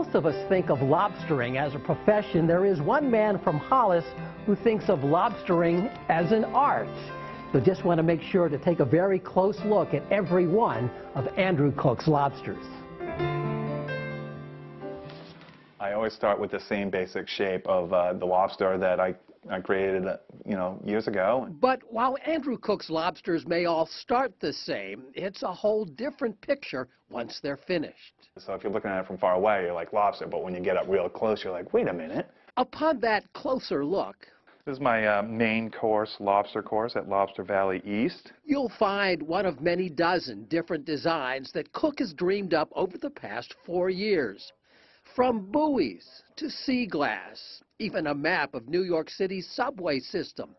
most of us think of lobstering as a profession, there is one man from Hollis who thinks of lobstering as an art. So just want to make sure to take a very close look at every one of Andrew Cook's lobsters. I always start with the same basic shape of the lobster that I created, years ago. But while Andrew Cook's lobsters may all start the same, it's a whole different picture once they're finished. So if you're looking at it from far away, you're like lobster, but when you get up real close, you're like, wait a minute. Upon that closer look, This is my main course, lobster course at Lobster Valley East. you'll find one of many dozen different designs that Cook has dreamed up over the past 4 years. From buoys to sea glass, even a map of New York City's subway system.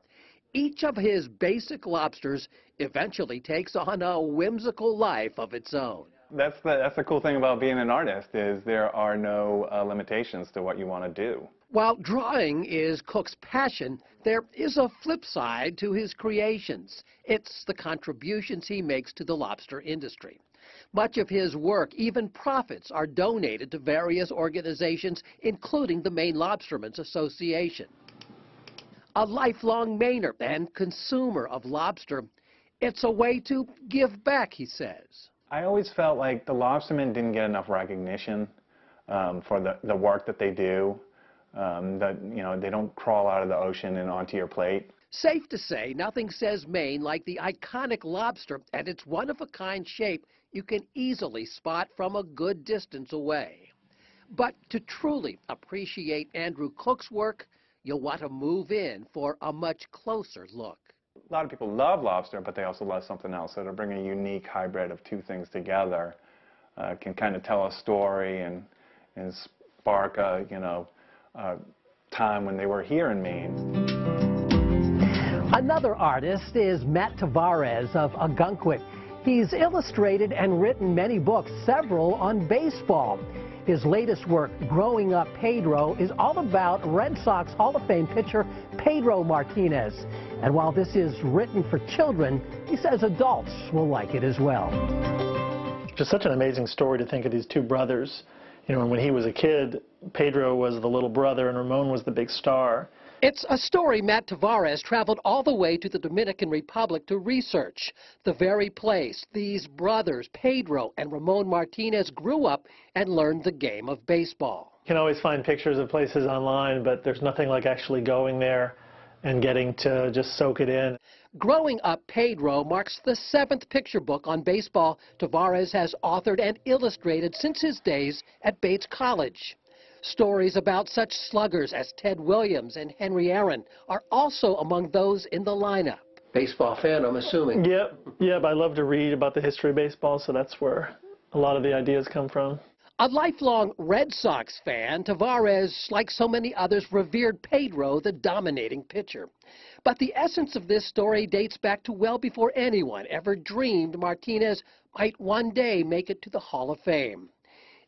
Each of his basic lobsters eventually takes on a whimsical life of its own. That's the cool thing about being an artist, is there are no limitations to what you want to do. While drawing is Cook's passion, there is a flip side to his creations. It's the contributions he makes to the lobster industry. Much of his work, even profits, are donated to various organizations, including the Maine Lobstermen's Association. A lifelong Mainer and consumer of lobster, it's a way to give back, he says. I always felt like the lobstermen didn't get enough recognition for the work that they do. They don't crawl out of the ocean and onto your plate. Safe to say, nothing says Maine like the iconic lobster and its one-of-a-kind shape you can easily spot from a good distance away. But to truly appreciate Andrew Cook's work, you'll want to move in for a much closer look. A lot of people love lobster, but they also love something else. So to bring a unique hybrid of two things together can kind of tell a story and spark a time when they were here in Maine. Another artist is Matt Tavares of Ogunquit. He's illustrated and written many books, several on baseball. His latest work, Growing Up Pedro, is all about Red Sox Hall of Fame pitcher Pedro Martinez. And while this is written for children, he says adults will like it as well. Just such an amazing story to think of these two brothers. When he was a kid, Pedro was the little brother and Ramon was the big star. It's a story Matt Tavares traveled all the way to the Dominican Republic to research. The very place these brothers, Pedro and Ramon Martinez, grew up and learned the game of baseball. You can always find pictures of places online, but there's nothing like actually going there and getting to just soak it in. Growing Up Pedro marks the 7th picture book on baseball Tavares has authored and illustrated since his days at Bates College. Stories about such sluggers as Ted Williams and Henry Aaron are also among those in the lineup. Baseball fan, I'm assuming. Yep, I love to read about the history of baseball, so that's where a lot of the ideas come from. A lifelong Red Sox fan, Tavares, like so many others, revered Pedro, the dominating pitcher. But the essence of this story dates back to well before anyone ever dreamed Martinez might one day make it to the Hall of Fame.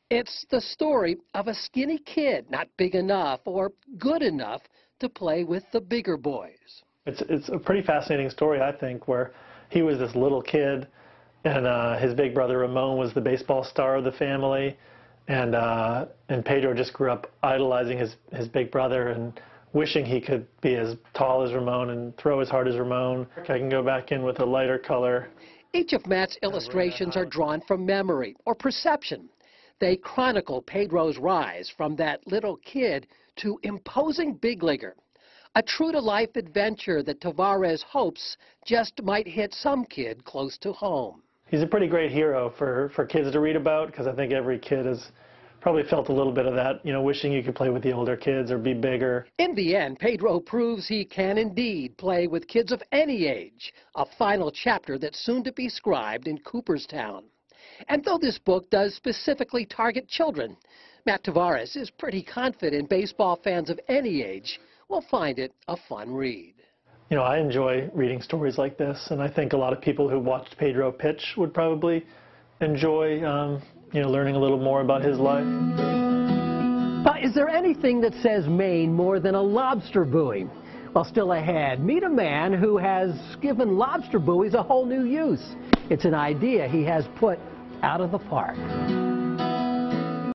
It's the story of a skinny kid not big enough or good enough to play with the bigger boys. It's a pretty fascinating story, I think, where he was this little kid and his big brother Ramon was the baseball star of the family, and Pedro just grew up idolizing his big brother and wishing he could be as tall as Ramon and throw as hard as Ramon. I can go back in with a lighter color. Each of Matt's illustrations are drawn from memory or perception. They chronicle Pedro's rise from that little kid to imposing big leaguer. A true-to-life adventure that Tavares hopes just might hit some kid close to home. He's a pretty great hero for kids to read about, because I think every kid has probably felt a little bit of that, wishing you could play with the older kids or be bigger. In the end, Pedro proves he can indeed play with kids of any age, a final chapter that's soon to be scribed in Cooperstown. And though this book does specifically target children, Matt Tavares is pretty confident baseball fans of any age will find it a fun read. I enjoy reading stories like this, and I think a lot of people who watched Pedro pitch would probably enjoy, learning a little more about his life. Is there anything that says Maine more than a lobster buoy? Well, still ahead, meet a man who has given lobster buoys a whole new use. It's an idea he has put out of the park.